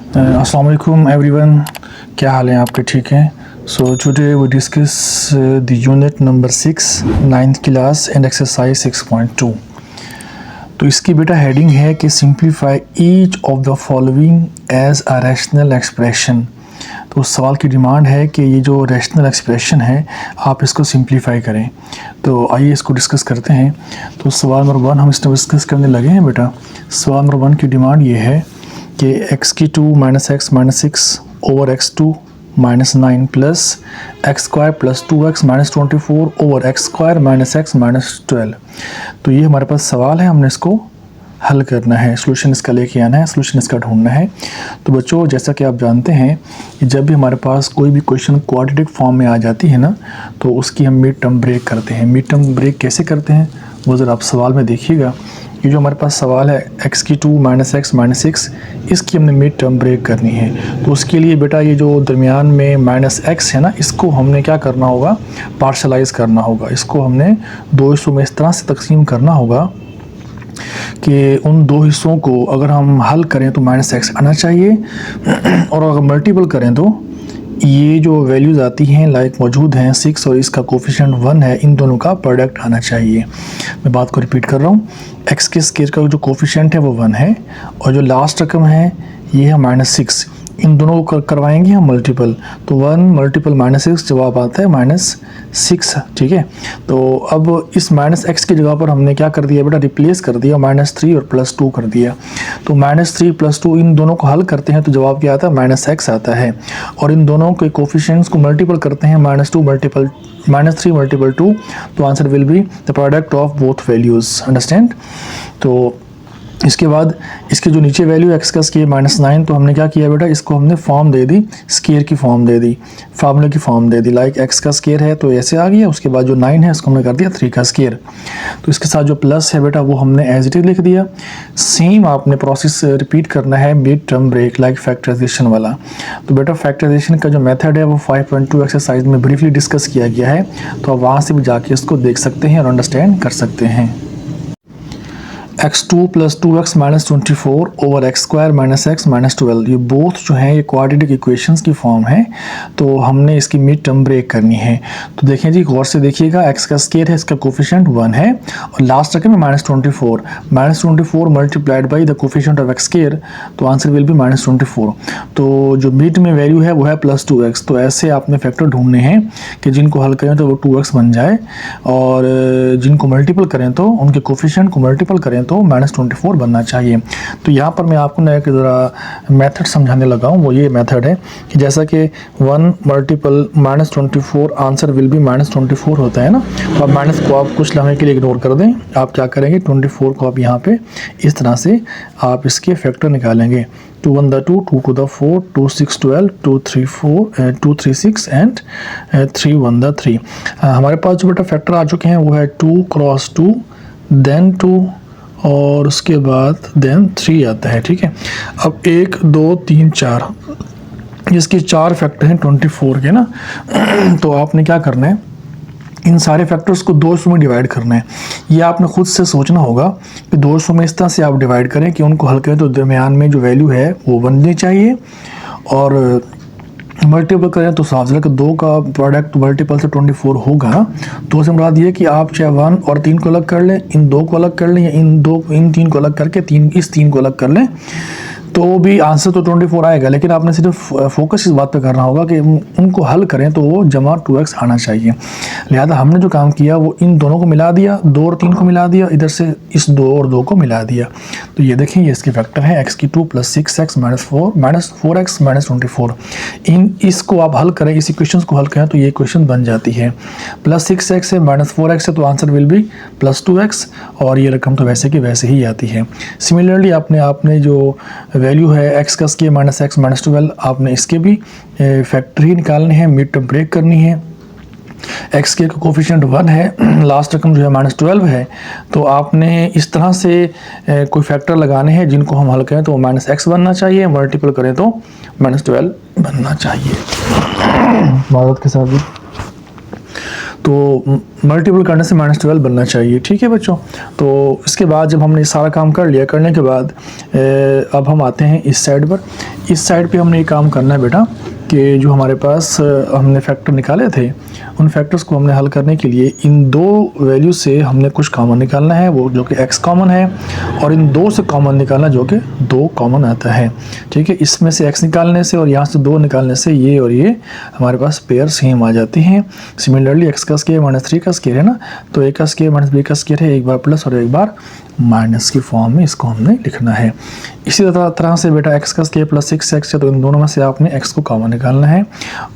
अस्सलाम वालेकुम एवरीवन, क्या हाल है आपके? ठीक हैं? So today we discuss the unit number 6 9th class and exercise 6.2। तो इसकी बेटा हेडिंग है कि simplify each of the following as a rational expression. तो उस सवाल की डिमांड है कि ये जो रैशनल एक्सप्रेशन है आप इसको सिंप्लीफाई करें। तो आइए इसको डिस्कस करते हैं। तो सवाल नंबर 1 हम इसमें डिस्कस करने लगे हैं बेटा। सवाल नंबर 1 की डिमांड ये है कि x2 - x - 6 over x2 - 9 plus x² + 2x - 24 over x² - x - 12। तो ये हमारे पास सवाल है, हमने इसको हल करना है, सोल्यूशन इसका लेके आना है, सोल्यूशन इसका ढूंढना है। तो बच्चों, जैसा कि आप जानते हैं कि जब भी हमारे पास कोई भी क्वेश्चन क्वाड्रेटिक फॉर्म में आ जाती है ना, तो उसकी हम मिड टर्म ब्रेक करते हैं। मिड टर्म ब्रेक कैसे करते हैं वो ज़रा आप सवाल में देखिएगा। ये जो हमारे पास सवाल है x2 - x - 6, इसकी हमने मिड टर्म ब्रेक करनी है। तो उसके लिए बेटा ये जो दरमियान में -x है ना, इसको हमने क्या करना होगा, पार्शलाइज़ करना होगा। इसको हमने दो हिस्सों में इस तरह से तकसीम करना होगा कि उन दो हिस्सों को अगर हम हल करें तो -x आना चाहिए और अगर मल्टीपल करें तो ये जो वैल्यूज़ आती हैं लाइक मौजूद हैं 6 और इसका कोफिशिएंट 1 है, इन दोनों का प्रोडक्ट आना चाहिए। मैं बात को रिपीट कर रहा हूँ, x के स्क्वायर का जो कोफिशिएंट है वो 1 है और जो लास्ट रकम है ये है -6। इन दोनों को करवाएंगे हम मल्टीपल, तो 1 मल्टीपल -6 जवाब आता है -6। ठीक है, तो अब इस -x की जगह पर हमने क्या कर दिया बेटा, रिप्लेस कर दिया, -3 और +2 कर दिया। तो -3 +2 इन दोनों को हल करते हैं तो जवाब क्या आता है, -x आता है। और इन दोनों के कोफिशिएंट्स को मल्टीपल करते हैं, -3 मल्टीपल 2, तो answer will be the product of both values. Understand? तो इसके बाद इसके जो नीचे वैल्यू x का स्केयर -9, तो हमने क्या किया बेटा, इसको हमने फॉर्म दे दी, स्केयर की फॉर्म दे दी, फार्मूले की फॉर्म दे दी। लाइक x का स्केयर है तो ऐसे आ गया, उसके बाद जो 9 है इसको हमने कर दिया 3 का स्केयर। तो इसके साथ जो प्लस है बेटा वो हमने एज इट इज लिख दिया। सेम आपने प्रोसेस रिपीट करना है mid term break like factorisation वाला। तो बेटा फैक्टराइजेशन का जो मेथड है वो 5.2 एक्सरसाइज में ब्रीफली डिस्कस किया गया है, तो आप वहाँ से भी जाके इसको देख सकते हैं और अंडरस्टैंड कर सकते हैं। x2 + 2x - 24 over x² - x - 12, ये बोथ जो हैं ये क्वाड्रेटिक इक्वेशंस की फॉर्म है। तो हमने इसकी मिड टर्म ब्रेक करनी है। तो देखें जी, गौर से देखिएगा, x का स्केयर है, इसका कोफिशिएंट 1 है और लास्ट रकम है -24 multiplied by the coefficient of x square, तो आंसर विल बी -24। तो जो मिड में वैल्यू है वो है +2x। तो ऐसे आपने फैक्टर ढूंढने हैं कि जिनको हल करें तो वो 2x बन जाए और जिनको मल्टीपल करें तो उनके कोफिशिएंट को मल्टीपल करें तो -24 बनना चाहिए। तो यहाँ पर मैं आपको ना एक ज़रा मेथड समझाने लगा हूँ, वो ये मेथड है कि जैसा कि 1 मल्टीपल -24 आंसर विल बी -24 होता है ना, तो अब माइनस को आप कुछ लम्हे के लिए इग्नोर कर दें। आप क्या करेंगे, 24 को आप यहाँ पे इस तरह से आप इसके फैक्टर निकालेंगे। 2 1 द 2, 2 2 द 4, 2 6 12, 2 3 4, 2 3 6 एंड 3 1 द 3। हमारे पास जो बेटा फैक्टर आ चुके हैं वो है 2 × 2 देन 2 और उसके बाद देन 3 आता है। ठीक है, अब 1 2 3 4 इसके 4 फैक्टर हैं 24 के ना। तो आपने क्या करना है, इन सारे फैक्टर्स को 200 में डिवाइड करना है। ये आपने खुद से सोचना होगा कि 200 में इस तरह से आप डिवाइड करें कि उनको हल करें तो दरमियान में जो वैल्यू है वो बननी चाहिए और मल्टीपल करें तो साफ है कि 2 का प्रोडक्ट मल्टीपल से 24 होगा। तो से मुराद ये कि आप चाहे 1 और 3 को अलग कर लें, इन 2 को अलग कर लें, या इन 3 को अलग करके इस 3 को अलग कर लें, तो भी आंसर तो 24 आएगा। लेकिन आपने सिर्फ फोकस इस बात पे करना होगा कि उनको हल करें तो वो जमा 2x आना चाहिए। लिहाजा हमने जो काम किया वो इन दोनों को मिला दिया, 2 और 3 को मिला दिया, इधर से इस 2 और 2 को मिला दिया। तो ये देखें, ये इसके फैक्टर है x2 + 6x - 4x - 24। इसको आप हल करें, इस इक्वेशन को हल करें तो ये इक्वेशन बन जाती है। +6x है, -4x है, तो आंसर विल बी +2x और ये रकम तो वैसे की वैसे ही आती है। सिमिलरली आपने जो वैल्यू है x का स्केयर -x - 12, आपने इसके भी फैक्टर ही निकालने हैं, मिड टर्म ब्रेक करनी है। x के कोफिशिएंट 1 है, लास्ट रकम जो है -12 है, तो आपने इस तरह से कोई फैक्टर लगाने हैं जिनको हम हल करें तो -x बनना चाहिए, मल्टीपल करें तो -12 बनना चाहिए। मादत के साथ भी तो मल्टीपल करने से -12 बनना चाहिए। ठीक है बच्चों, तो इसके बाद जब हमने सारा काम कर लिया, करने के बाद अब हम आते हैं इस साइड पर। इस साइड पे हमने ये काम करना है बेटा कि जो हमारे पास हमने फैक्टर निकाले थे, उन फैक्टर्स को हमने हल करने के लिए इन दो वैल्यू से हमने कुछ कॉमन निकालना है, वो जो कि x कॉमन है, और इन दो से कॉमन निकालना जो कि 2 कॉमन आता है। ठीक है, इसमें से x निकालने से और यहाँ से 2 निकालने से ये और ये हमारे पास पेयर सेम आ जाते हैं। सिमिलरली x का स्क्वायर -3 का स्क्वायर है ना, तो a का स्क्वायर -b का स्क्वायर है, एक बार प्लस और एक बार माइनस की फॉर्म में इसको हमने लिखना है। इसी तरह से बेटा x का स्क्वायर प्लस 6x है, तो इन दोनों में से आपने x को कॉमन निकालना है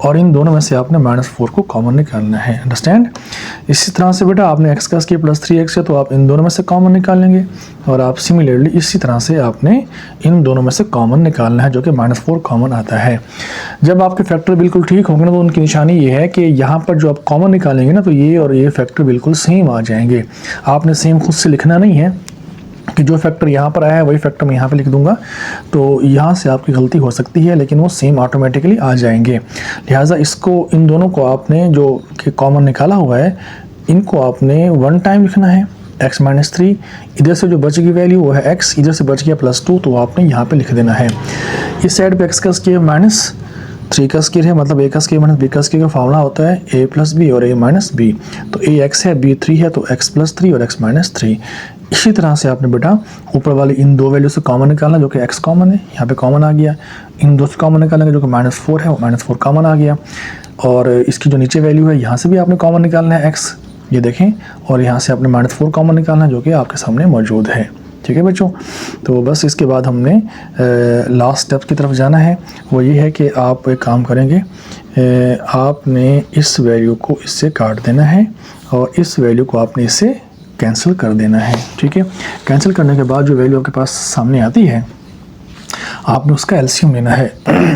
और इन दोनों में से आपने -4 को कॉमन निकालना है। अंडरस्टैंड। इसी तरह से बेटा आपने x का स्क्वायर प्लस 3x है, तो आप इन दोनों में से कॉमन निकाल लेंगे और आप सिमिलरली इसी तरह से आपने इन दोनों में से कॉमन निकालना है जो कि -4 कॉमन आता है। जब आपके फैक्टर बिल्कुल ठीक होंगे ना, तो उनकी निशानी ये है कि यहाँ पर जो आप कॉमन निकालेंगे ना, तो ये और ये फैक्टर बिल्कुल सेम आ जाएंगे। आपने सेम खुद से लिखना नहीं है कि जो फैक्टर यहाँ पर आया है वही फैक्टर मैं यहाँ पे लिख दूंगा, तो यहाँ से आपकी गलती हो सकती है, लेकिन वो सेम ऑटोमेटिकली आ जाएंगे। लिहाजा इसको, इन दोनों को आपने जो कि कॉमन निकाला हुआ है, इनको आपने 1 टाइम लिखना है x -3। इधर से जो बच गई वैल्यू वो है x, इधर से बच गया +2, तो आपने यहाँ पे लिख देना है। इस साइड पे x का स्क्वायर -3 का स्क्वायर है, मतलब a का स्क्वायर -b का स्क्वायर का फार्मूला होता है a + b और a - b। तो a x है, b 3 है, तो x + 3 और x - 3। इसी तरह से आपने बेटा ऊपर वाली इन दो वैल्यू से कॉमन निकालना, जो कि x कॉमन है, यहाँ पे कॉमन आ गया। इन दो से कॉमन निकालेंगे जो कि -4 है, वो -4 कॉमन आ गया। और इसकी जो नीचे वैल्यू है, यहाँ से भी आपने कॉमन निकालना है x, ये देखें, और यहाँ से आपने -4 कॉमन निकालना है जो कि आपके सामने मौजूद है। ठीक है बच्चों, तो बस इसके बाद हमने लास्ट स्टेप की तरफ जाना है। वो ये है कि आप एक काम करेंगे, आपने इस वैल्यू को इससे काट देना है और इस वैल्यू को आपने इससे कैंसिल कर देना है। ठीक है, कैंसिल करने के बाद जो वैल्यू आपके पास सामने आती है, आपने उसका एलसीएम लेना है।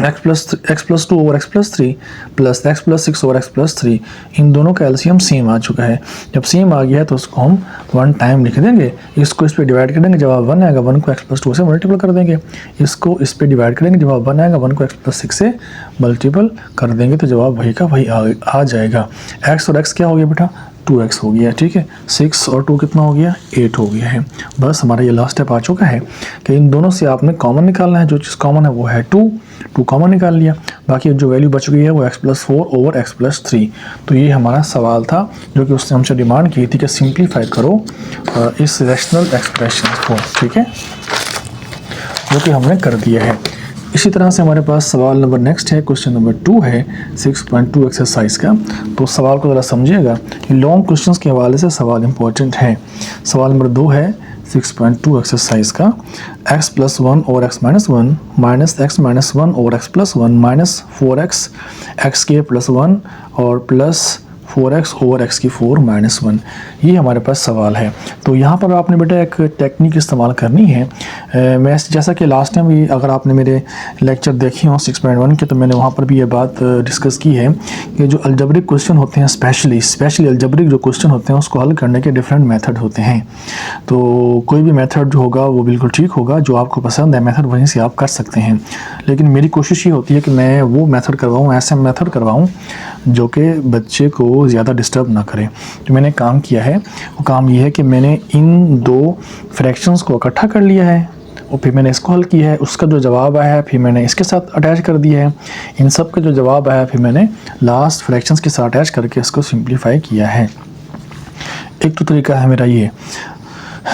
x+2 over x+3 plus x+6 over x+3, इन दोनों का एलसीएम सेम आ चुका है। जब सेम आ गया है तो उसको हम 1 टाइम लिख देंगे, इसको इस पे डिवाइड कर देंगे, जब 1 आएगा 1 को x+2 से मल्टीपल कर देंगे, इसको इस पे डिवाइड करेंगे, जब 1 आएगा 1 को x+6 से मल्टीपल कर देंगे, तो जवाब वही का वही आ जाएगा। x और x क्या हो गया बेटा, 2x हो गया। ठीक है, 6 और 2 कितना हो गया, 8 हो गया है। बस हमारा ये लास्ट स्टेप आ चुका है कि इन दोनों से आपने कॉमन निकालना है। जो चीज़ कॉमन है वो है 2 कॉमन निकाल लिया, बाकी जो वैल्यू बच गई है वो x+4 ओवर x+3। तो ये हमारा सवाल था जो कि उसने हमसे डिमांड की थी कि सिंप्लीफाई करो इस रैशनल एक्सप्रेशन को। ठीक है, जो कि हमने कर दिया है। इसी तरह से हमारे पास सवाल नंबर नेक्स्ट है, क्वेश्चन नंबर 2 है 6.2 एक्सरसाइज का। तो सवाल को ज़रा समझिएगा, ये लॉन्ग क्वेश्चंस के हवाले से सवाल इंपॉर्टेंट है। सवाल नंबर 2 है 6.2 एक्सरसाइज का, x+1 over x -1 minus x -1 over x+1 minus 4x x² + 1 और प्लस 4x ओवर x की 4 - 1, ये हमारे पास सवाल है। तो यहाँ पर आपने बेटा एक टेक्निक इस्तेमाल करनी है। मैं जैसा कि लास्ट टाइम भी अगर आपने मेरे लेक्चर देखे हों 6.1 के, तो मैंने वहाँ पर भी ये बात डिस्कस की है कि जो अलजेब्रिक क्वेश्चन होते हैं, स्पेशली अलजेब्रिक जो क्वेश्चन होते हैं, उसको हल करने के डिफरेंट मेथड होते हैं। तो कोई भी मेथड जो होगा वो बिल्कुल ठीक होगा, जो आपको पसंद है मेथड वहीं से आप कर सकते हैं। लेकिन मेरी कोशिश ये होती है कि मैं वो मेथड करवाऊँ, ऐसा मेथड करवाऊँ जो कि बच्चे को ज़्यादा डिस्टर्ब ना करें। जो मैंने काम किया है वो काम ये है कि मैंने इन दो फ्रैक्शंस को इकट्ठा कर लिया है और फिर मैंने इसको हल किया है। उसका जो जवाब आया है फिर मैंने इसके साथ अटैच कर दिया है। इन सब का जो जवाब आया फिर मैंने लास्ट फ्रैक्शंस के साथ अटैच करके इसको सिंप्लीफाई किया है। एक तो तरीका है मेरा ये।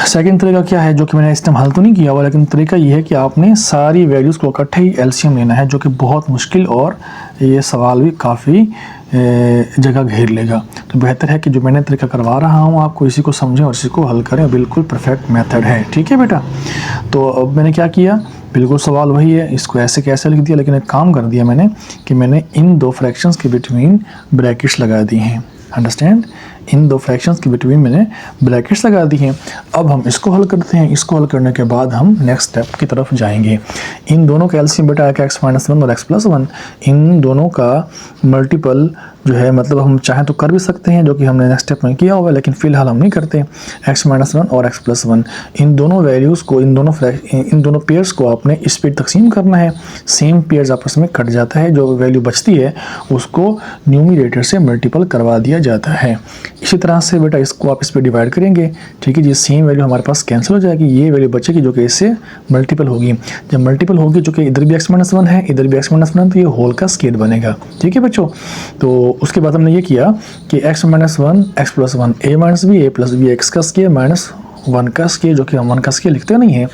सेकंड तरीका क्या है, जो कि मैंने इस टाइम हल तो नहीं किया हुआ, लेकिन तरीका ये है कि आपने सारी वैल्यूज़ को इकट्ठे ही एलसीएम लेना है, जो कि बहुत मुश्किल और ये सवाल भी काफ़ी जगह घेर लेगा। तो बेहतर है कि जो मैंने तरीका करवा रहा हूँ आपको इसी को समझें और इसी को हल करें। बिल्कुल परफेक्ट मेथड है। ठीक है बेटा, तो अब मैंने क्या किया, बिल्कुल सवाल वही है, इसको ऐसे कैसे लिख दिया, लेकिन एक काम कर दिया मैंने कि मैंने इन दो फ्रैक्शंस के बिटवीन ब्रैकेट्स लगा दी हैं। अंडरस्टैंड, इन दो फ्रैक्शंस के बिटवीन मैंने ब्रैकेट्स लगा दी हैं। अब हम इसको हल करते हैं। इसको हल करने के बाद हम नेक्स्ट स्टेप की तरफ जाएंगे। इन दोनों का एलसीएम बेटा आएगा x-1 और x+1। इन दोनों का मल्टीपल जो है मतलब हम चाहें तो कर भी सकते हैं, जो कि हमने नेक्स्ट स्टेप में किया हुआ है, लेकिन फिलहाल हम नहीं करते। x-1 और x+1 इन दोनों वैल्यूज़ को इन दोनों पेयर्स को आपने इस पे तकसीम करना है। सेम पेयर्स आपस में कट जाता है, जो वैल्यू बचती है उसको न्यूमरेटर से मल्टीपल करवा दिया जाता है। इसी तरह से बेटा इसको आप इस पर डिवाइड करेंगे, ठीक है जी। सेम वैल्यू हमारे पास कैंसिल हो जाएगी, ये वैल्यू बचेगी जो कि इससे मल्टीपल होगी। जब मल्टीपल होगी, जो कि इधर भी x-1 है इधर भी x-1, तो ये होल का स्केल बनेगा, ठीक है बच्चों। तो उसके बाद हमने ये किया कि x-1 x+1 a - b a + b x का स्केयर माइनस 1 का स्केयर, जो कि हम 1 का स्केयर लिखते नहीं है,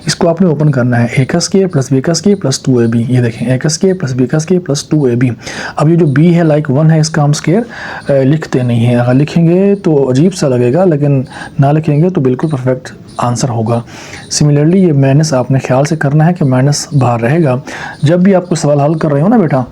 इसको आपने ओपन करना है। a का स्केयर प्लस b का स्केयर प्लस 2ab, ये देखें a का स्केयर प्लस b का स्केयर प्लस 2ab। अब ये जो b है लाइक 1 है, इसका हम स्केयर लिखते नहीं है। अगर लिखेंगे तो अजीब सा लगेगा, लेकिन ना लिखेंगे तो बिल्कुल परफेक्ट आंसर होगा। सिमिलरली ये माइनस आपने ख्याल से करना है कि माइनस बाहर रहेगा। जब भी आपको सवाल हल कर रहे हो ना बेटा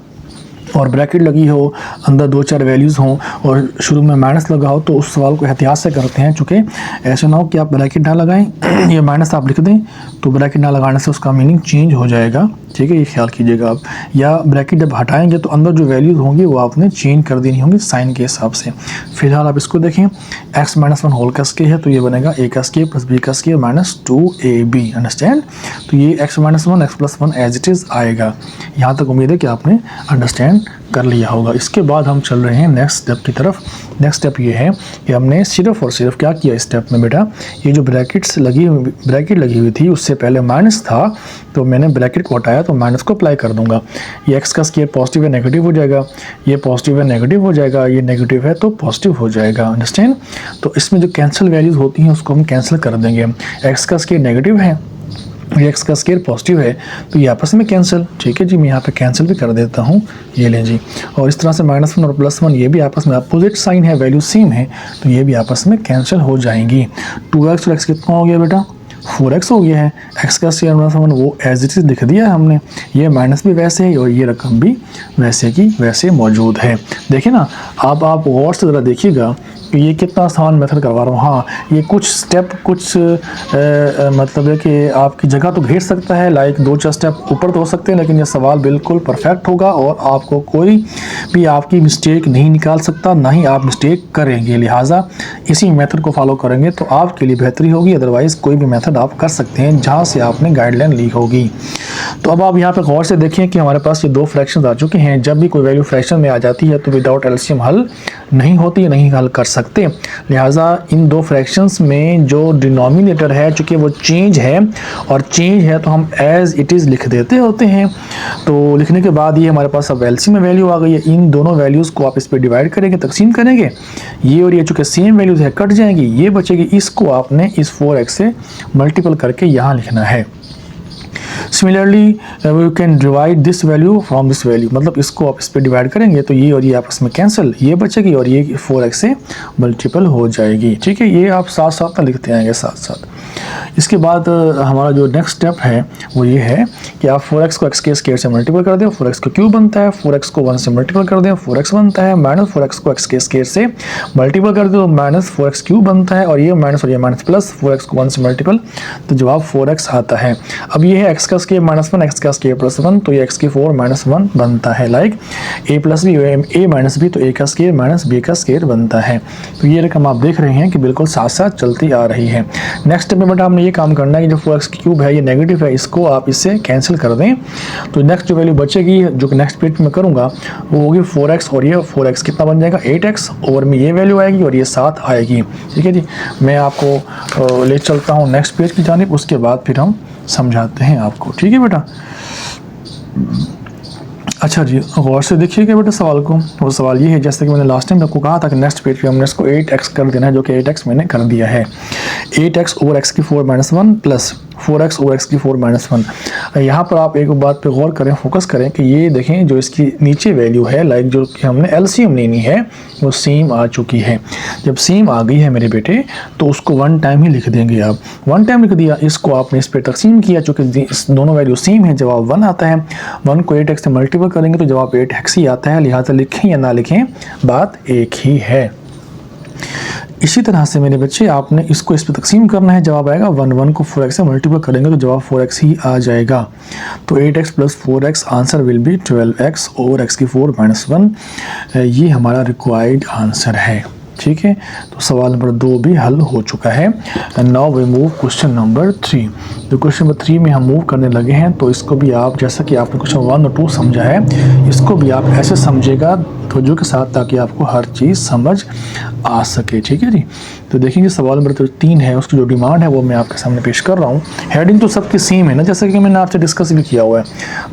और ब्रैकेट लगी हो, अंदर 2-4 वैल्यूज़ हों और शुरू में माइनस लगा हो, तो उस सवाल को एहतियात से करते हैं, चूँकि ऐसे ना हो कि आप ब्रैकेट ना लगाएं ये माइनस आप लिख दें तो ब्रैकेट ना लगाने से उसका मीनिंग चेंज हो जाएगा, ठीक है, ये ख्याल कीजिएगा आप। या ब्रैकेट जब हटाएंगे तो अंदर जो वैल्यूज़ होंगी वो आपने चेंज कर देनी होंगी साइन के हिसाब से। फिलहाल आप इसको देखें, x-1 होल का स्केयर है तो ये बनेगा a का स्केयर प्लस b का स्केयर माइनस 2ab, अंडरस्टैंड। तो ये x-1 x+1 as it is आएगा। यहाँ तक उम्मीद है कि आपने अंडरस्टैंड कर लिया होगा। इसके बाद हम चल रहे हैं नेक्स्ट स्टेप की तरफ। नेक्स्ट स्टेप ये है कि हमने सिर्फ और सिर्फ क्या किया इस स्टेप में बेटा, ये जो ब्रैकेट लगी हुई थी उससे पहले माइनस था, तो मैंने ब्रैकेट को हटाया तो माइनस को अप्लाई कर दूंगा। ये x का स्केयर पॉजिटिव है नेगेटिव हो जाएगा, ये पॉजिटिव है नेगेटिव हो जाएगा, ये नेगेटिव है तो पॉजिटिव हो जाएगा, अंडरस्टैंड। तो इसमें जो कैंसिल वैल्यूज़ होती हैं उसको हम कैंसिल कर देंगे। x का स्केयर नेगेटिव है, x का स्केयर पॉजिटिव है, तो ये आपस में कैंसिल, ठीक है जी। मैं यहाँ पे कैंसिल भी कर देता हूँ, ये लें जी। और इस तरह से -1 और +1 ये भी आपस में अपोजिट साइन है, वैल्यू सेम है, तो ये भी आपस में कैंसिल हो जाएंगी। 2x और x कितना हो गया बेटा, 4x हो गया है। x का स्केयर -1 वो एज इट इज़ लिख दिया है हमने, ये माइनस भी वैसे है और ये रकम भी वैसे की वैसे मौजूद है। देखिए ना, अब आप गौर से ज़रा देखिएगा कि ये कितना आसान मेथड करवा रहा हूँ। हाँ, ये कुछ स्टेप कुछ मतलब है कि आपकी जगह तो घेर सकता है, लाइक 2-4 स्टेप ऊपर तो हो सकते हैं, लेकिन ये सवाल बिल्कुल परफेक्ट होगा और आपको कोई भी आपकी मिस्टेक नहीं निकाल सकता, ना ही आप मिस्टेक करेंगे। लिहाजा इसी मेथड को फॉलो करेंगे तो आपके लिए बेहतरी होगी, अदरवाइज़ कोई भी मेथड आप कर सकते हैं जहाँ से आपने गाइडलाइन ली होगी। तो अब आप यहाँ पर गौर से देखें कि हमारे पास ये 2 फ्रैक्शन आ चुके हैं। जब भी कोई वैल्यू फ्रैक्शन में आ जाती है तो विदाउट एलसीएम हल नहीं होती, नहीं हल कर सकते। लिहाजा इन 2 फ्रैक्शंस में जो डिनोमिनेटर है, चूँकि वो चेंज है और चेंज है तो हम एज इट इज़ लिख देते होते हैं। तो लिखने के बाद ये हमारे पास अब एलसीएम में वैल्यू आ गई है। इन दोनों वैल्यूज़ को आप इस पर डिवाइड करेंगे, तकसीम करेंगे, ये और ये चूँकि सेम वैल्यूज़ है कट जाएंगी, ये बचेगी। इसको आपने इस 4x से मल्टीपल करके यहाँ लिखना है। Similarly we can divide this value from this value, मतलब इसको आप इस पर डिवाइड करेंगे तो ये और ये आपस में कैंसिल, ये बचेगी और ये 4x से मल्टीपल हो जाएगी, ठीक है। ये आप साथ साथ लिखते आएंगे साथ साथ। इसके बाद हमारा जो नेक्स्ट स्टेप है वो ये है कि आप 4x को x के स्केयर से मल्टीपल कर दें, 4x को क्यूब बनता है, 4x को 1 से मल्टीपल कर दें 4x बनता है, माइनस 4x को x के स्केयर से मल्टीपल कर दें तो माइनस 4x क्यूब बनता है, और ये माइनस प्लस 4x को 1 से मल्टीपल तो जवाब 4x आता है। अब ये है x का स्केयर -1 x का स्केयर +1, तो ये x की 4 -1 बनता है, like a plus B a minus B, तो a का स्केयर माइनस b का स्केयर बनता है। तो ये रकम आप देख रहे हैं कि बिल्कुल साथ साथ चलती आ रही है। नेक्स्ट स्टेप में बेटा हमने ये काम करना है कि जो 4x क्यूब है ये नेगेटिव है, इसको आप इससे कैंसिल कर दें तो नेक्स्ट जो वैल्यू बचेगी जो कि नेक्स्ट पेज में करूँगा वो होगी 4x, और ये 4x कितना बन जाएगा 8x, ओवर में ये वैल्यू आएगी और ये 7 आएगी, ठीक है जी। मैं आपको ले चलता हूँ नेक्स्ट पेज की जानिब, उसके बाद फिर हम समझाते हैं आपको, ठीक है बेटा। अच्छा जी, गौर से देखिएगा बेटा सवाल को। वो सवाल ये है, जैसे कि मैंने लास्ट टाइम आपको कहा था कि नेक्स्ट पेज पे हमने इसको 8x कर देना है, जो कि 8x मैंने कर दिया है। 8x ओवर x की 4 - 1 प्लस 4x ओवर x की 4 - 1। यहाँ पर आप एक बात पे गौर करें, फोकस करें कि ये देखें जो इसकी नीचे वैल्यू है, लाइक जो कि हमने एलसीएम लेनी है वो सेम आ चुकी है। जब सेम आ गई है मेरे बेटे तो उसको 1 टाइम ही लिख देंगे आप। 1 टाइम लिख दिया, इसको आपने इस पर तकसीम किया, चूँकि दोनों वैल्यू सेम है, जवाब 1 आता है। 1 को 8x से मल्टीपल करेंगे तो जवाब 8x ही आता है, लिहाजा लिखें या ना लिखें बात एक ही है। इसी तरह से मेरे बच्चे आपने इसको इस पर तकसीम करना है, जवाब आएगा 1 को 4x से मल्टीप्लाई करेंगे तो जवाब 4x ही आ जाएगा। तो 8x + 4x answer will B 12x over x की 4 - 1। ये हमारा रिक्वायर्ड आंसर है। ठीक है, तो सवाल नंबर 2 भी हल हो चुका है। Now we move question number 3। तो क्वेश्चन नंबर 3 में हम मूव करने लगे हैं। तो इसको भी आप, जैसा कि आपने क्वेश्चन 1 और 2 समझा है, इसको भी आप ऐसे समझेगा तवज्जो के साथ, ताकि आपको हर चीज़ समझ आ सके। ठीक है जी। तो देखेंगे सवाल नंबर 3 है, उसकी जो डिमांड है वो मैं आपके सामने पेश कर रहा हूँ। हेडिंग तो सबकी सेम है ना, जैसा कि मैंने आपसे डिस्कस भी किया हुआ है,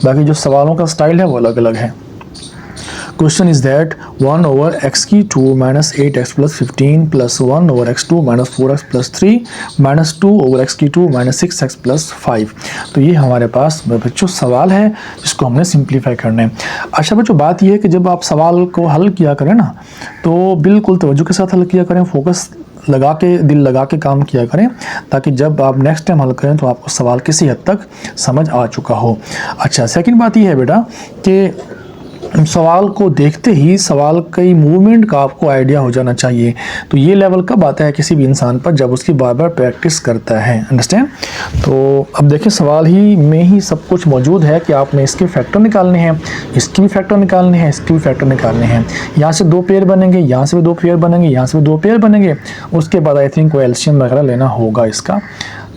बाकी जो सवालों का स्टाइल है वो अलग अलग है। Question is that 1 over x की 2 minus 8x plus 15 plus 1 over x2 minus 4x plus 3 minus 2 over x की 2 minus 6x plus 5। तो ये हमारे पास बच्चों सवाल है जिसको हमने सिंप्लीफाई करना है। अच्छा बच्चों, बात ये है कि जब आप सवाल को हल किया करें ना, तो बिल्कुल तवज्जो के साथ हल किया करें, फोकस लगा के, दिल लगा के काम किया करें, ताकि जब आप नेक्स्ट टाइम हल करें तो आपको सवाल किसी हद तक समझ आ चुका हो। अच्छा, सेकंड बात ये है बेटा कि सवाल को देखते ही सवाल की मूवमेंट का आपको आइडिया हो जाना चाहिए। तो ये लेवल कब आता है किसी भी इंसान पर, जब उसकी बार बार प्रैक्टिस करता है। अंडरस्टैंड? तो अब देखिए, सवाल ही में ही सब कुछ मौजूद है कि आपने इसके फैक्टर निकालने हैं, इसकी भी फैक्टर निकालने हैं, इसके भी फैक्टर निकालने हैं। यहाँ से 2 पेयर बनेंगे, यहाँ से भी 2 पेयर बनेंगे, यहाँ से भी 2 पेयर बनेंगे। उसके बाद आई थिंक वो एलसीएम वगैरह लेना होगा इसका।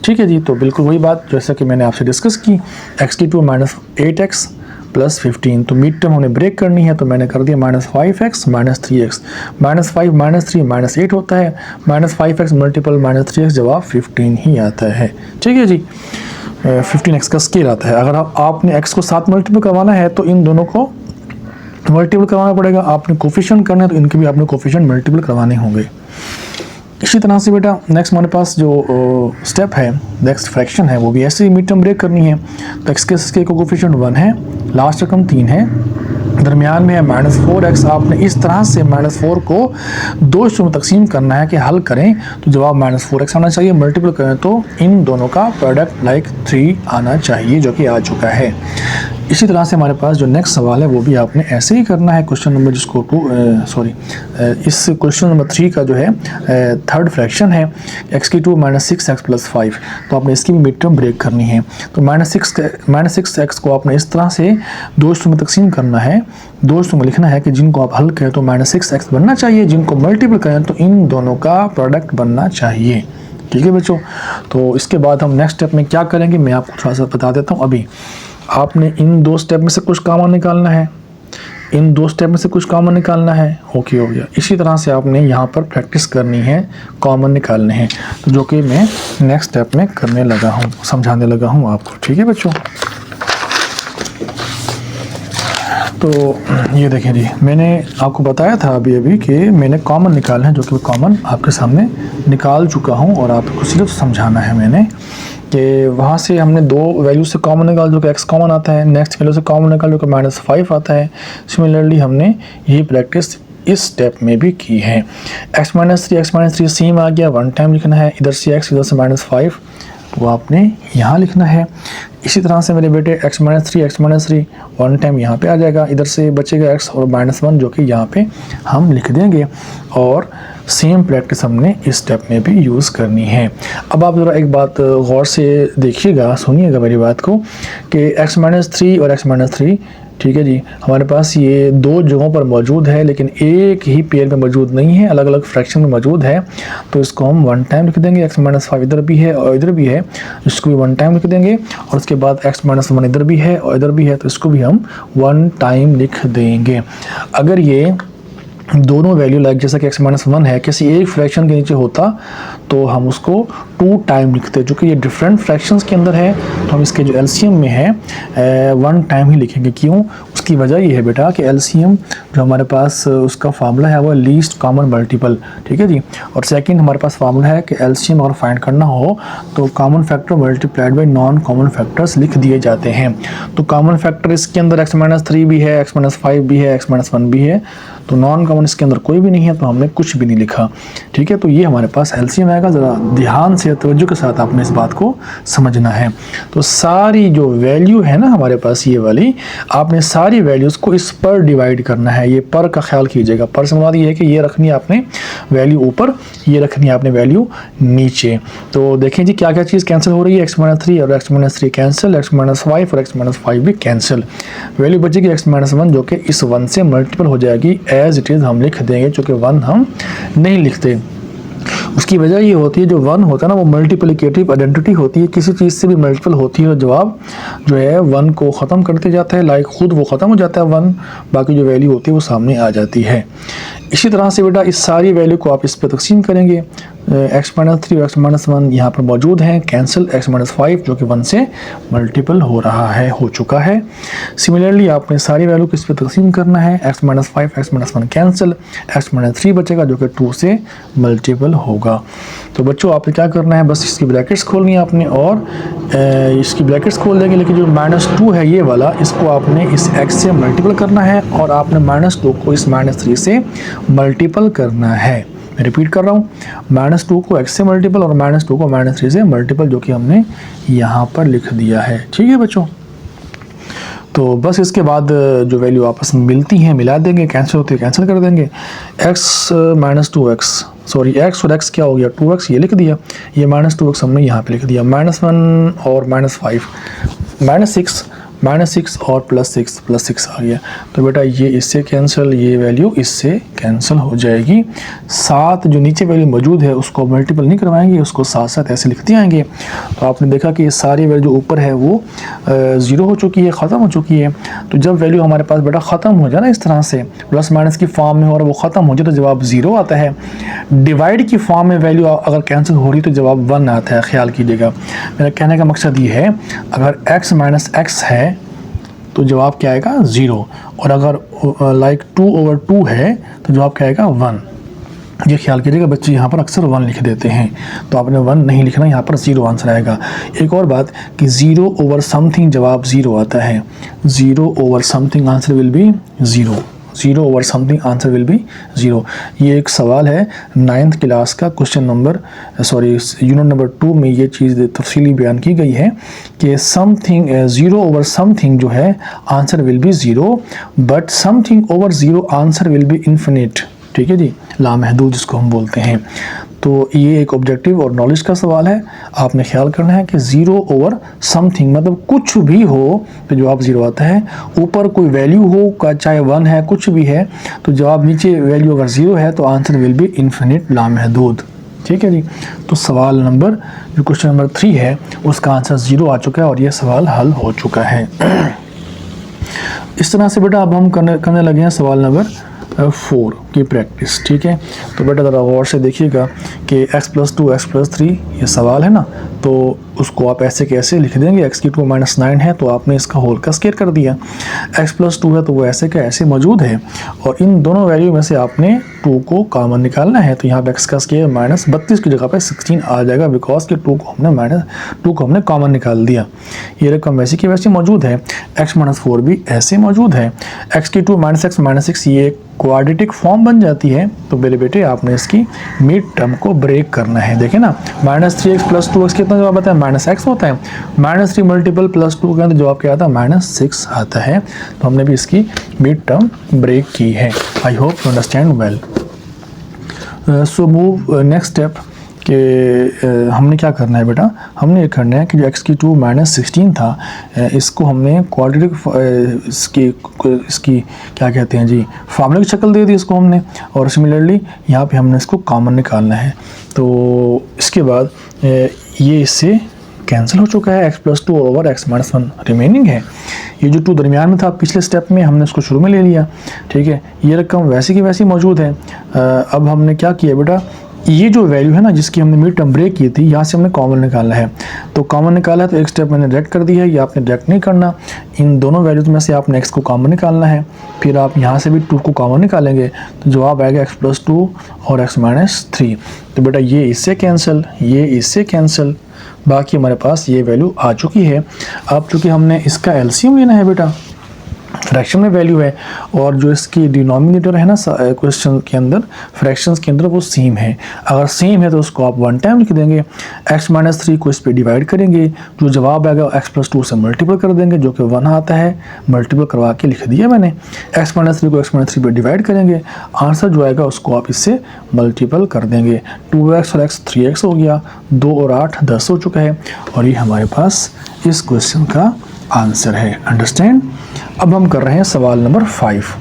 ठीक है जी। तो बिल्कुल वही बात जैसा कि मैंने आपसे डिस्कस की, x की 2 - 8x + 15। तो मिड टर्म हमें ब्रेक करनी है, तो मैंने कर दिया -5x - 3x। -5 - 3 -8 होता है, -5x मल्टीपल -3x, जवाब 15 ही आता है। ठीक है जी। 15x का स्केल आता है। अगर आपने x को 7 मल्टीपल करवाना है तो इन दोनों को मल्टीपल करवाना पड़ेगा। आपने कोफिशिएंट करना है तो इनके भी आपने कोफिशिएंट मल्टीपल करवाने होंगे। इसी तरह से बेटा नेक्स्ट हमारे पास जो स्टेप है, नेक्स्ट फ्रैक्शन है, वो भी ऐसे ही मिड टर्म ब्रेक करनी है। तो x के कोफिशिएंट 1 है, लास्ट रकम 3 है, दरमियान में है -4x। आपने इस तरह से -4 को 2 हिस्सों में तकसीम करना है कि हल करें तो जवाब -4x आना चाहिए, मल्टीपल करें तो इन दोनों का प्रोडक्ट लाइक 3 आना चाहिए, जो कि आ चुका है। इसी तरह से हमारे पास जो नेक्स्ट सवाल है वो भी आपने ऐसे ही करना है। क्वेश्चन नंबर जिसको इस क्वेश्चन नंबर 3 का जो है थर्ड फ्रैक्शन है, x की 2 - 6x + 5। तो आपने इसकी भी मिड टर्म ब्रेक करनी है। तो -6x को आपने इस तरह से 2 हिस्सों में तकसीम करना है, 2 हिस्सों में लिखना है कि जिनको आप हल करें तो -6x बनना चाहिए, जिनको मल्टीपल करें तो इन दोनों का प्रोडक्ट बनना चाहिए। ठीक है बच्चों। तो इसके बाद हम नेक्स्ट स्टेप में क्या करेंगे मैं आपको थोड़ा सा बता देता हूँ। अभी आपने इन 2 स्टेप में से कुछ कॉमन निकालना है, इन 2 स्टेप में से कुछ कॉमन निकालना है। ओके हो गया। इसी तरह से आपने यहाँ पर प्रैक्टिस करनी है, कॉमन निकालने हैं, तो जो कि मैं नेक्स्ट स्टेप में करने लगा हूँ, समझाने लगा हूँ आपको। ठीक है बच्चों। तो ये देखें जी, मैंने आपको बताया था अभी कि मैंने कॉमन निकालना है, जो कि कॉमन आपके सामने निकाल चुका हूँ और आपको सिर्फ समझाना है मैंने कि वहाँ से हमने 2 वैल्यू से कॉमन निकाल, जो कि x कॉमन आता है, नेक्स्ट वैल्यू से कॉमन निकाल, जो कि -5 आता है। सिमिलरली हमने ये प्रैक्टिस इस स्टेप में भी की है। x - 3 सेम आ गया, 1 टाइम लिखना है, इधर से x इधर से -5, वो आपने यहाँ लिखना है। इसी तरह से मेरे बेटे x - 3 1 टाइम यहाँ पे आ जाएगा, इधर से बचेगा x और -1, जो कि यहाँ पे हम लिख देंगे। और सेम प्रैक्टिस हमने इस स्टेप में भी यूज़ करनी है। अब आप ज़रा एक बात गौर से देखिएगा, सुनिएगा मेरी बात को कि x - 3 और x - 3, ठीक है जी, हमारे पास ये 2 जगहों पर मौजूद है, लेकिन एक ही पेयर में मौजूद नहीं है, अलग अलग फ्रैक्शन में मौजूद है। तो इसको हम 1 टाइम लिख देंगे। x - 5 इधर भी है और इधर भी है, इसको भी 1 टाइम लिख देंगे। और उसके बाद x - 1 इधर भी है और इधर भी है, तो इसको भी हम 1 टाइम लिख देंगे। अगर ये दोनों वैल्यू लाइक जैसा कि x - 1 है किसी एक फ्रैक्शन के नीचे होता तो हम उसको 2 टाइम लिखते, जो कि ये डिफरेंट फ्रैक्शंस के अंदर है, तो हम इसके जो एलसीएम में है 1 टाइम ही लिखेंगे। क्यों? उसकी वजह ये है बेटा कि एलसीएम जो हमारे पास उसका फार्मूला है वो लीस्ट कॉमन मल्टीपल, ठीक है जी। और सेकंड हमारे पास फार्मूला है कि एलसीएम अगर फाइंड करना हो तो common factor multiplied by non common factors लिख दिए जाते हैं। तो कॉमन फैक्टर इसके अंदर x - 3 भी है, x - 5 भी है, x - 1 भी है, तो नॉन कॉमन इसके अंदर कोई भी नहीं है, तो हमने कुछ भी नहीं लिखा। ठीक है, तो ये हमारे पास एलसीएम आएगा। ज़रा ध्यान से तवज्जो के साथ आपने इस बात को समझना है। तो सारी जो वैल्यू है ना हमारे पास ये वाली, आपने सारी सारी वैल्यूज़ को इस पर डिवाइड करना है। ये पर का ख्याल कीजिएगा, पर से मुराद ये है कि ये रखनी है आपने वैल्यू ऊपर, ये रखनी है आपने वैल्यू नीचे। तो देखें जी क्या क्या चीज़ कैंसिल हो रही है, x-3 और x-3 कैंसिल, x-5 और x-5 भी कैंसिल। वैल्यू बचेगी x-1 जो कि इस 1 से मल्टीपल हो जाएगी, एज इट इज़ हम लिख देंगे, चूँकि 1 हम नहीं लिखते। उसकी वजह ये होती है जो 1 होता है ना वो मल्टीप्लिकेटिव आइडेंटिटी होती है, किसी चीज़ से भी मल्टीपल होती है और जवाब जो है 1 को ख़त्म करते जाता है, लाइक खुद वो ख़त्म हो जाता है 1, बाकी जो वैल्यू होती है वो सामने आ जाती है। इसी तरह से बेटा इस सारी वैल्यू को आप इस पर तकसीम करेंगे, x-3 और x-1 यहाँ पर मौजूद हैं, कैंसिल x-5 जो कि 1 से मल्टीपल हो रहा है, हो चुका है। सिमिलरली आपने सारी वैल्यू को इस पर तकसीम करना है, x-5 x-1 कैंसिल, x-3 बचेगा जो कि 2 से मल्टीपल होगा। तो बच्चों आपने क्या करना है, बस इसकी ब्रैकेट्स खोलनी है आपने और इसकी ब्रैकेट्स खोल देंगे, लेकिन जो -2 है ये वाला, इसको आपने इस x से मल्टीपल करना है और आपने -2 को इस -3 से मल्टीपल करना है। मैं रिपीट कर रहा हूँ, -2 को x से मल्टीपल और -2 को -3 से मल्टीपल, जो कि हमने यहाँ पर लिख दिया है। ठीक है बच्चों, तो बस इसके बाद जो वैल्यू आपस में मिलती हैं मिला देंगे, कैंसिल होती है कैंसिल कर देंगे। x और x क्या हो गया 2x, ये लिख दिया, ये -2x हमने यहाँ पे लिख दिया, -1 और -5 -6 और +6 आ गया। तो बेटा ये इससे कैंसिल, ये वैल्यू इससे कैंसिल हो जाएगी। साथ जो नीचे वैल्यू मौजूद है उसको मल्टीपल नहीं करवाएंगे, उसको साथ साथ ऐसे लिखते आएंगे। तो आपने देखा कि ये सारी वैल्यू जो ऊपर है वो 0 हो चुकी है, ख़त्म हो चुकी है। तो जब वैल्यू हमारे पास बेटा ख़त्म हो जाए ना इस तरह से प्लस माइनस की फॉर्म में और वो ख़त्म हो जाए तो जवाब 0 आता है। डिवाइड की फॉर्म में वैल्यू अगर कैंसिल हो रही तो जवाब 1 आता है, ख्याल कीजिएगा। मेरा कहने का मकसद ये है अगर x - x है तो जवाब क्या आएगा 0, और अगर लाइक 2/2 है तो जवाब क्या आएगा 1। ये ख्याल कीजिएगा, बच्चे यहाँ पर अक्सर 1 लिख देते हैं, तो आपने 1 नहीं लिखना, यहाँ पर 0 आंसर आएगा। एक और बात कि 0/समथिंग जवाब 0 आता है, zero by something answer will be 0, zero by something answer will be 0। ये एक सवाल है 9th क्लास का, यूनिट नंबर 2 में ये चीज़ तफसीली बयान की गई है कि समथिंग 0/समथिंग जो है answer will be 0, but something over 0 answer will B infinite. ठीक है जी, लामहदूद जिसको हम बोलते हैं। तो ये एक ऑब्जेक्टिव और नॉलेज का सवाल है, आपने ख्याल करना है कि 0/समथिंग मतलब कुछ भी हो तो जवाब 0 आता है। ऊपर कोई वैल्यू हो, चाहे 1 है, कुछ भी है, तो जवाब नीचे वैल्यू अगर 0 है तो आंसर विल बी इन्फिनिट, लामहदूद। ठीक है जी, तो सवाल नंबर जो क्वेश्चन नंबर 3 है उसका आंसर 0 आ चुका है और ये सवाल हल हो चुका है। इस तरह से बेटा अब हम करने लगे हैं सवाल नंबर 4 की प्रैक्टिस। ठीक है, तो बेटा ज़रा गौर से देखिएगा कि x+2 x+3 ये सवाल है ना, तो उसको आप ऐसे कैसे लिख देंगे। x⁻² -9 है तो आपने इसका होल का स्क्वायर कर दिया, x+2 है तो वो ऐसे का ऐसे मौजूद है, और इन दोनों वैल्यू में से आपने 2 को कॉमन निकालना है। तो यहाँ पे x का स्क्वायर -32 की जगह पे 16 आ जाएगा, बिकॉज के 2 को हमने कॉमन निकाल दिया। ये रकम वैसे की वैसे मौजूद है, x-4 भी ऐसे मौजूद है, x⁻² -x ये क्वाड्रेटिक फॉर्म बन जाती है। तो मेरे बेटे आपने इसकी मिड टर्म को ब्रेक करना है। देखें ना, -3x + 2x कितना जवाब आता है -x होता है, -3 मल्टीपल +2 का तो जवाब क्या आता है -6 आता है। तो हमने भी इसकी मिड टर्म ब्रेक की है। I hope you understand well. So move next step कि हमने क्या करना है बेटा, हमने ये करना है कि जो x⁻² -16 था इसको हमने क्वाड्रेटिक इसकी क्या कहते हैं जी फार्मूले की शक्ल दे दी इसको हमने, और सिमिलरली यहाँ पे हमने इसको कॉमन निकालना है। तो इसके बाद ये इससे कैंसिल हो चुका है, x+2 ओवर x-1 रिमेनिंग है। ये जो 2 दरमियान में था पिछले स्टेप में हमने इसको शुरू में ले लिया। ठीक है, ये रकम वैसी की वैसी मौजूद है। अब हमने क्या किया बेटा, ये जो वैल्यू है ना जिसकी हमने मिड टर्म ब्रेक की थी, यहाँ से हमने कॉमन निकालना है। तो कॉमन निकाला है तो एक स्टेप मैंने डायरेक्ट कर दिया है, ये आपने डायरेक्ट नहीं करना। इन दोनों वैल्यूज़ में से आपने x को कॉमन निकालना है, फिर आप यहाँ से भी 2 को कॉमन निकालेंगे तो जवाब आएगा x+2 और x-3। तो बेटा ये इससे कैंसिल, ये इससे कैंसिल, बाकी हमारे पास ये वैल्यू आ चुकी है। अब चूँकि हमने इसका एलसीएम लेना है बेटा, फ्रैक्शन में वैल्यू है, और जो इसकी डिनोमिनेटर है ना क्वेश्चन के अंदर, फ्रैक्शंस के अंदर, वो सेम है। अगर सेम है तो उसको आप 1 टाइम लिख देंगे, x-3 को इस पे डिवाइड करेंगे, जो जवाब आएगा x+2 से मल्टीपल कर देंगे, जो कि 1 आता है, मल्टीपल करवा के लिख दिया मैंने। x-3 को x-3 पे डिवाइड करेंगे, आंसर जो आएगा उसको आप इससे मल्टीपल कर देंगे। 2x और x 3x हो गया, 2 और 8 10 हो चुका है, और ये हमारे पास इस क्वेश्चन का आंसर है। अंडरस्टैंड। अब हम कर रहे हैं सवाल नंबर 5।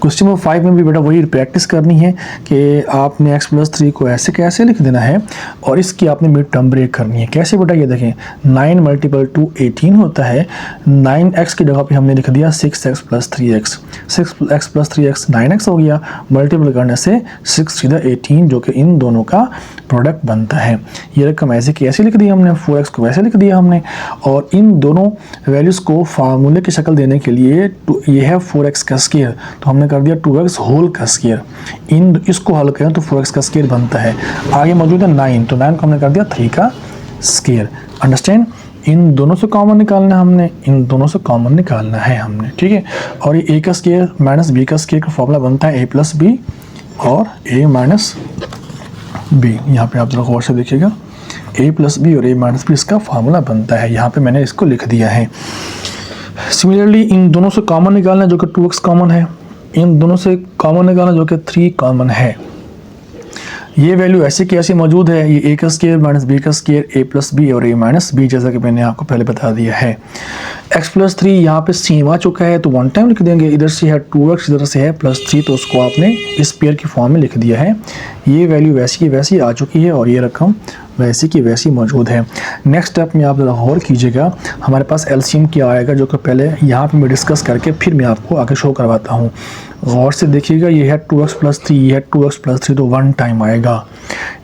क्वेश्चन नंबर 5 में भी बेटा वही प्रैक्टिस करनी है कि आपने x+3 को ऐसे कैसे लिख देना है, और इसकी आपने मिड टर्म ब्रेक करनी है। कैसे बेटा, ये देखें 9 × 2 18 होता है, 9x की जगह पे हमने लिख दिया 6x + 3x, 6x + 3x 9x हो गया, मल्टीपल करने से 6 × 18, जो कि इन दोनों का प्रोडक्ट बनता है। ये रकम ऐसे की ऐसे लिख दी हमने, 4x को वैसे लिख दिया हमने, और इन दोनों वैल्यूज़ को फार्मूले की शक्ल देने के लिए ये है 4x का स्क्वायर, तो हमने कर दिया 2x होल का स्क्वायर। इसको हल करें तो 4x का स्क्वायर बनता है। आगे मौजूद है 9, तो 9 को हमने कर दिया 3 का स्क्वायर। अंडरस्टैंड। इन दोनों से कॉमन निकालना है हमने, इन दोनों से कॉमन निकालना है हमने, ठीक है। और ये a का स्क्वायर माइनस b का स्क्वायर का फॉर्मूला बनता है a + b और a - b। यहाँ पे आप जरा गौर से देखिएगा, a + b और a - b इसका फार्मूला बनता है। यहाँ पे मैंने इसको लिख दिया है। सिमिलरली इन दोनों से कॉमन निकालना है, जो कि 2x कॉमन है, इन दोनों से कॉमन निकालना जो कि 3 कॉमन है। ये वैल्यू ऐसे की ऐसे मौजूद है, ये a का स्क्वायर माइनस b का स्क्वायर, a + b और a - b, जैसा कि मैंने आपको पहले बता दिया है। x+3 यहाँ पे सेम आ चुका है, तो 1 टाइम लिख देंगे। इधर से है 2x, इधर से है +3, तो उसको आपने इस पेयर की फॉर्म में लिख दिया है। ये वैल्यू वैसी की वैसी आ चुकी है, और ये रकम वैसी की वैसी मौजूद है। नेक्स्ट स्टेप में आप ज़रा गौर कीजिएगा, हमारे पास एलसीएम क्या आएगा, जो कि पहले यहाँ पे मैं डिस्कस करके फिर मैं आपको आगे शो करवाता हूँ। गौर से देखिएगा, ये है 2x + 3, ये है 2x + 3, तो 1 टाइम आएगा।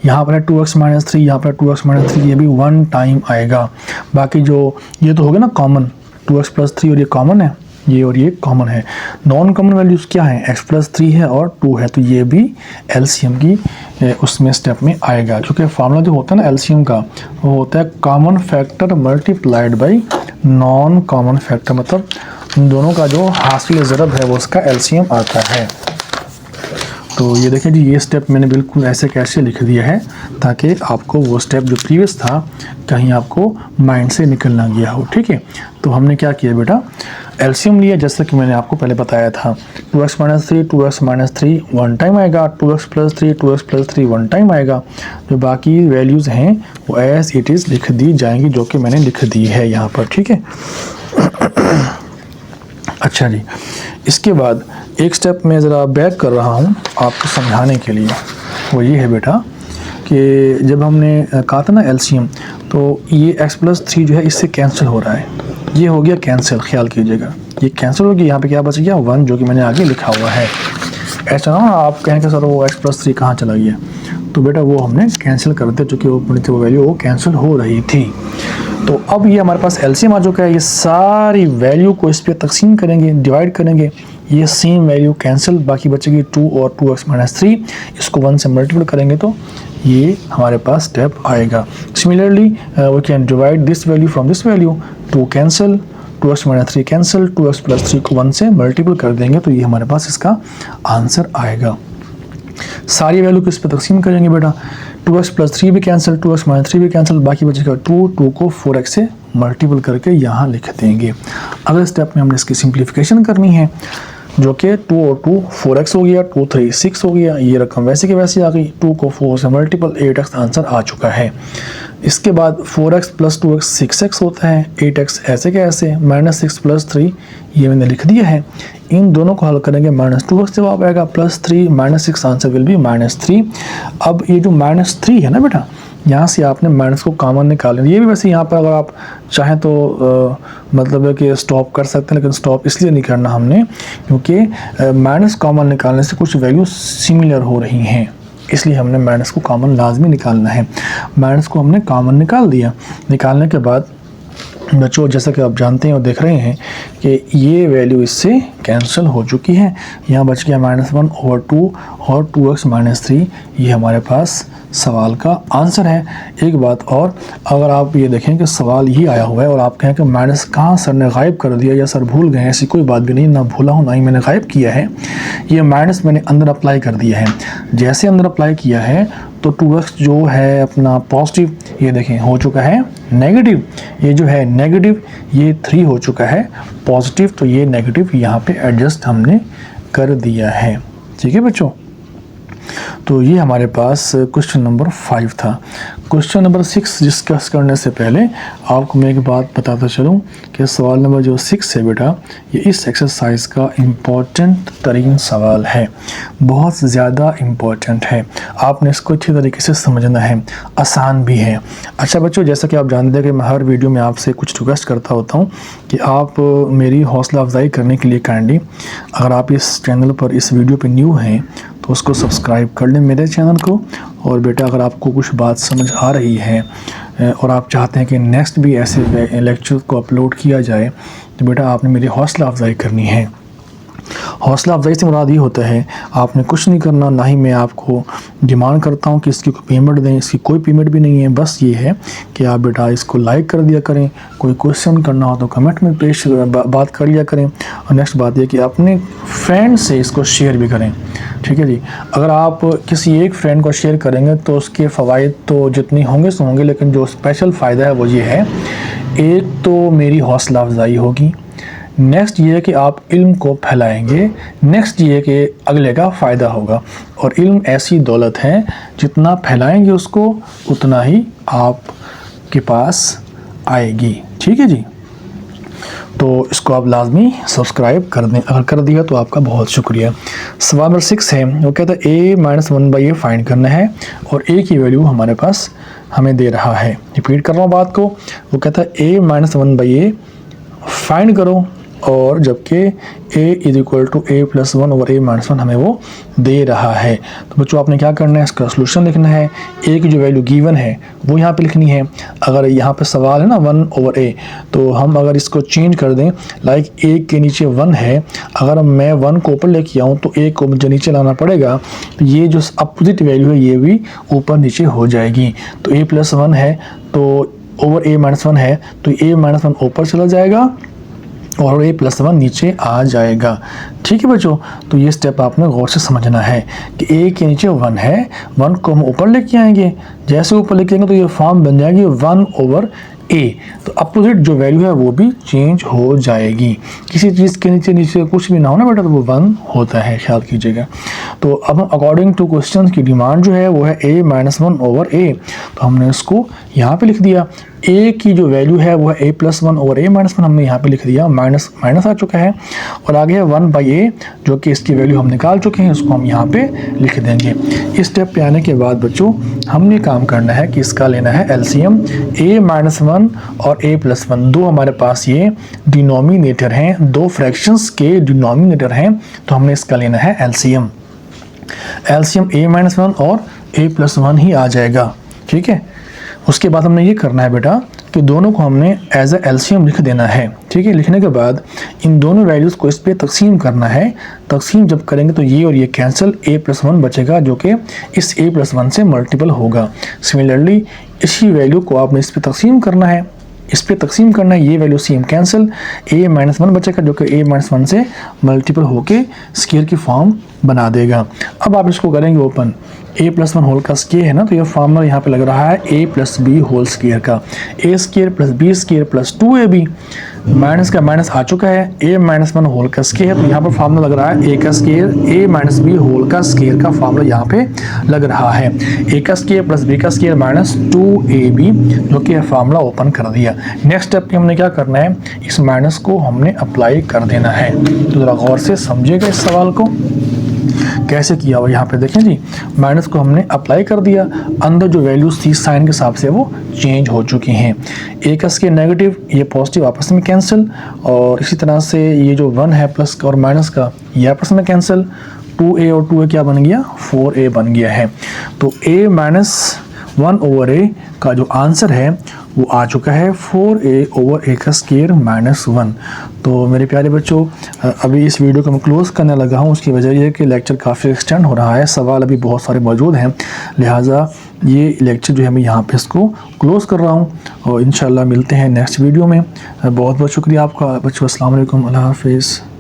यहाँ पर है 2x - 3, यहाँ पर 2x - 3, ये भी 1 टाइम आएगा। बाकी जो ये तो हो गया ना कॉमन, 2x + 3 और ये कॉमन है, ये और ये कॉमन है। नॉन कॉमन वैल्यूज़ क्या है, x+3 है और 2 है, तो ये भी एलसीएम की उसमें स्टेप में आएगा। क्योंकि फार्मूला जो होता है ना एलसीएम का, वो होता है common factor multiplied by non common factor, मतलब इन दोनों का जो हासिल ज़रब है वो उसका एलसीएम आता है। तो ये देखें जी, ये स्टेप मैंने बिल्कुल ऐसे कैसे लिख दिया है ताकि आपको वो स्टेप जो प्रीवियस था कहीं आपको माइंड से निकल ना गया हो, ठीक है। तो हमने क्या किया बेटा, एलसीएम लिया, जैसा कि मैंने आपको पहले बताया था। 2x - 3, 2x - 3 1 टाइम आएगा, 2x + 3, 2x + 3 1 टाइम आएगा। जो बाकी वैल्यूज़ हैं वो एज इट इज़ लिख दी जाएंगी, जो कि मैंने लिख दी है यहाँ पर, ठीक है। अच्छा जी, इसके बाद एक स्टेप मैं ज़रा बैक कर रहा हूँ आपको समझाने के लिए। वो ये है बेटा कि जब हमने कहा था ना एलसीएम, तो ये x+3 जो है इससे कैंसिल हो रहा है, ये हो गया कैंसिल, ख्याल कीजिएगा ये कैंसिल हो गया। यहाँ पे क्या बच गया 1, जो कि मैंने आगे लिखा हुआ है। ऐसा ना आप कहें कि सर वो x+3 कहाँ चला गया, तो बेटा वो हमने कैंसिल कर दिया, चूँकि वो वैल्यू वो कैंसिल हो रही थी। तो अब ये हमारे पास एलसीएम आ चुका है। ये सारी वैल्यू को इस पर तकसीम करेंगे, डिवाइड करेंगे, ये सेम वैल्यू कैंसिल, बाकी बचेगी 2 और 2x - 3, इसको 1 से मल्टीपल करेंगे तो ये हमारे पास स्टेप आएगा। Similarly we can divide this value from this value, 2 cancel, 2x - 3 cancel, 2x + 3 को 1 से मल्टीपल कर देंगे तो ये हमारे पास इसका आंसर आएगा। सारी वैल्यू को इस पर तकसीम करेंगे बेटा, 2x + 3 भी कैंसिल, 2x - 3 भी कैंसिल, बाकी बचेगा 2 को 4x से मल्टीपल करके यहाँ लिख देंगे। अगले स्टेप में हमने इसकी सिंप्लीफिकेशन करनी है, जो कि 2 और 2 4x हो गया, 2 3 6 हो गया, ये रकम वैसे की वैसे आ गई। 2 को 4 से मल्टीपल 8x आंसर आ चुका है। इसके बाद 4x + 2x 6x होता है, 8x ऐसे के ऐसे, -6 + 3 ये मैंने लिख दिया है। इन दोनों को हल करेंगे, -2x जवाब आएगा, +3 -6 आंसर विल बी -3। अब ये जो -3 है ना बेटा, यहाँ से आपने माइनस को कॉमन निकालें। ये भी वैसे यहाँ पर अगर आप चाहें तो मतलब है कि स्टॉप कर सकते हैं, लेकिन स्टॉप इसलिए नहीं करना हमने क्योंकि माइनस कॉमन निकालने से कुछ वैल्यू सिमिलर हो रही हैं, इसलिए हमने माइनस को कॉमन लाजमी निकालना है। माइनस को हमने कॉमन निकाल दिया। निकालने के बाद बच्चों, जैसा कि आप जानते हैं और देख रहे हैं कि ये वैल्यू इससे कैंसिल हो चुकी हैं। यहाँ बच गया -1/2 और 2x - 3। ये हमारे पास सवाल का आंसर है। एक बात और, अगर आप ये देखें कि सवाल ही आया हुआ है और आप कहें कि माइनस कहाँ सर ने गायब कर दिया या सर भूल गए, ऐसी कोई बात भी नहीं, ना भूला हूँ ना ही मैंने गायब किया है। ये माइनस मैंने अंदर अप्लाई कर दिया है। जैसे अंदर अप्लाई किया है तो 2x जो है अपना पॉजिटिव, ये देखें हो चुका है नेगेटिव। ये जो है नेगेटिव, ये 3 हो चुका है पॉजिटिव, तो ये नेगेटिव यहाँ पे एडजस्ट हमने कर दिया है। ठीक है बच्चों, तो ये हमारे पास क्वेश्चन नंबर 5 था। क्वेश्चन नंबर 6 डिस्कस करने से पहले आपको मैं एक बात बताता चलूँ कि सवाल नंबर जो 6 है बेटा, ये इस एक्सरसाइज का इम्पोर्टेंट तरीन सवाल है, बहुत ज़्यादा इम्पोर्टेंट है। आपने इसको अच्छी तरीके से समझना है, आसान भी है। अच्छा बच्चों, जैसा कि आप जानते हैं कि मैं हर वीडियो में आपसे कुछ रिक्वेस्ट करता होता हूँ कि आप मेरी हौसला अफजाई करने के लिए काइंडली, अगर आप इस चैनल पर, इस वीडियो पर न्यू हैं तो उसको सब्सक्राइब कर लें मेरे चैनल को। और बेटा अगर आपको कुछ बात समझ आ रही है और आप चाहते हैं कि नेक्स्ट भी ऐसे लेक्चर को अपलोड किया जाए तो बेटा आपने मेरी हौसला अफजाई करनी है। हौसला अफजाई से मुराद ये होता है आपने कुछ नहीं करना, ना ही मैं आपको डिमांड करता हूँ कि इसकी कोई पेमेंट दें, इसकी कोई पेमेंट भी नहीं है। बस ये है कि आप बेटा इसको लाइक कर दिया करें, कोई क्वेश्चन करना हो तो कमेंट में पेश बात कर लिया करें, और नेक्स्ट बात यह कि अपने फ्रेंड से इसको शेयर भी करें। ठीक है जी, अगर आप किसी एक फ्रेंड को शेयर करेंगे तो उसके फ़वाइद तो जितनी होंगे सो होंगे, लेकिन जो स्पेशल फ़ायदा है वो ये है, एक तो मेरी हौसला अफजाई होगी, नेक्स्ट ये है कि आप इल्म को फैलाएंगे, नेक्स्ट ये है कि अगले का फ़ायदा होगा। और इल्म ऐसी दौलत है जितना फैलाएंगे उसको उतना ही आपके पास आएगी। ठीक है जी, तो इसको आप लाजमी सब्सक्राइब कर दें, अगर कर दिया तो आपका बहुत शुक्रिया। सवाल नंबर 6 है, वो कहता है a-1/a फाइंड करना है और a की वैल्यू हमारे पास हमें दे रहा है। रिपीट कर रहा हूँ बात को, वो कहता है a-1/a फाइंड करो, और जबकि a = a+1/a-1 हमें वो दे रहा है। तो बच्चों आपने क्या करना है, इसका सोल्यूशन लिखना है। a की जो वैल्यू गिवन है वो यहाँ पे लिखनी है। अगर यहाँ पे सवाल है ना 1/a, तो हम अगर इसको चेंज कर दें, लाइक a के नीचे 1 है, अगर मैं 1 को ऊपर लेके आऊँ तो a को मुझे नीचे लाना पड़ेगा, तो ये जो अपोजिट वैल्यू है ये भी ऊपर नीचे हो जाएगी। तो a+1 है तो ओवर a-1 है, तो a-1 ऊपर चला जाएगा और a+1 नीचे आ जाएगा। ठीक है बच्चों, तो ये स्टेप आपने गौर से समझना है कि a के नीचे 1 है, 1 को हम ऊपर लेके आएंगे, जैसे ऊपर लेके आएंगे तो ये फॉर्म बन जाएगी 1/a, तो अपोजिट जो वैल्यू है वो भी चेंज हो जाएगी। किसी चीज़ के नीचे कुछ भी ना हो ना बेटा तो वो 1 होता है, ख्याल कीजिएगा। तो अब हम अकॉर्डिंग टू क्वेश्चन की डिमांड जो है वो है a-1/a, तो हमने इसको यहाँ पे लिख दिया। a की जो वैल्यू है वो है a+1/a-1, हमने यहाँ पे लिख दिया, माइनस माइनस आ चुका है, और आगे है 1/a जो कि इसकी वैल्यू हम निकाल चुके हैं, उसको हम यहाँ पे लिख देंगे। इस स्टेप पे आने के बाद बच्चों हमने काम करना है कि इसका लेना है एलसीएम। a-1 और a+1 दो हमारे पास ये डिनोमिनेटर हैं, दो फ्रैक्शंस के डिनोमिनेटर हैं, तो हमने इसका लेना है एलसीएम। एलसीएम a-1 और a+1 ही आ जाएगा। ठीक है, उसके बाद हमने ये करना है बेटा कि दोनों को हमने एज ए एलसीएम लिख देना है। ठीक है, लिखने के बाद इन दोनों वैल्यूज़ को इस पे तकसीम करना है। तकसीम जब करेंगे तो ये और ये कैंसिल, a+1 बचेगा जो कि इस a+1 से मल्टीपल होगा। सिमिलरली इसी वैल्यू को आपने इस पे तकसीम करना है, इस पे तकसीम करना है, ये वैल्यू सेम कैंसिल, a-1 बचेगा जो कि a-1 से मल्टीपल होके स्क्वायर की फॉर्म बना देगा। अब आप इसको करेंगे ओपन, a+1 होल का स्क्वायर है ना, तो ये फार्मूला यहाँ पे लग रहा है a+b होल स्क्वायर का, a² + b² + 2ab, माइनस का माइनस आ चुका है, a-1 होल का स्क्वायर, तो यहाँ पर फार्मूला लग रहा है a² a-b होल का स्क्वायर का फार्मूला यहाँ पे लग रहा है, a² + b² - 2ab, जो कि फार्मूला ओपन कर दिया। नेक्स्ट स्टेप पे हमने क्या करना है, इस माइनस को हमने अप्लाई कर देना है। तो ज़रा गौर से समझिएगा इस सवाल को कैसे किया हुआ। यहाँ पे देखें जी, माइनस को हमने अप्लाई कर दिया, अंदर जो वैल्यूज थी साइन के हिसाब से वो चेंज हो चुकी हैं। a² नेगेटिव, ये पॉजिटिव आपस में कैंसिल, और इसी तरह से ये जो 1 है प्लस और माइनस का ये आपस में कैंसिल, 2a और 2a क्या बन गया, 4a बन गया है। तो a- 1/a का जो आंसर है वो आ चुका है 4a/a का स्क्वायर -1। तो मेरे प्यारे बच्चों, अभी इस वीडियो को मैं क्लोज़ करने लगा हूँ। उसकी वजह यह है कि लेक्चर काफ़ी एक्सटेंड हो रहा है, सवाल अभी बहुत सारे मौजूद हैं, लिहाजा ये लेक्चर जो है मैं यहाँ पे इसको क्लोज़ कर रहा हूँ और इंशाल्लाह मिलते हैं नेक्स्ट वीडियो में। बहुत बहुत शुक्रिया आपका बच्चों। अस्सलाम वालेकुम, अल्लाह हाफ़िज़।